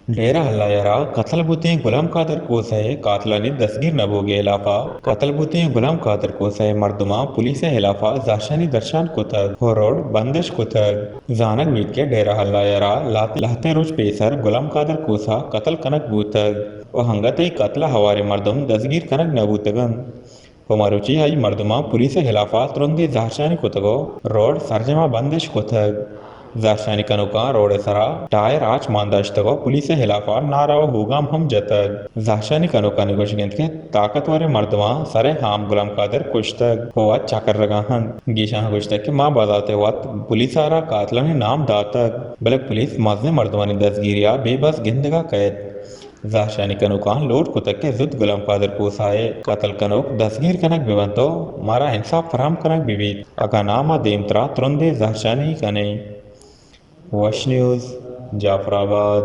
ڈیرہ ہلا یرا قتل بوتے غلام قادر کوسے قاتلانی دستگیر نبوگے علاقہ قتل بوتے غلام قادر کوسے مردما پولیس علاقہ زاشانی درشان کتگ ہو بندش کتگ زانگ میت کے ڈیرہ ہلا یرا لہتے روچ پیسر غلام قادر کوسا قتل کنک بوتگ و ہنگتے قتل ہوارے مردم دستگیر کنک نبوتگن پماروچی ہائی مردما پولیس خلافہ ترندے زہرشانی کتگو روڈ سرجمہ بندش کتگ زہرشانی کنوکا روڈ سرا ٹائر آچ مانداشتگو پولیس خلافہ ناراو ہوگام ہم جتگ زہرشانی کنوکا نگوش گند کے طاقتور مردما سرے ہام غلام قادر کشتگ ہوا چاکر رگا ہن گیشاں گوشتگ کہ ماں بازاتے وقت پولیس آرا قاتلانی نام داتگ بلک پولیس مزنے مردمانی دستگیریا بے بس گندگا قید زہرشانی کنوکان لوٹ کتک کے زد غلام قادر کوسائے قتل کنوک دستگیر کنک بیونتو مارا انصاف فراہم کنک بیوید اگا ناما دیمترا ترندے زہرشانی کنے وش نیوز جعفر آباد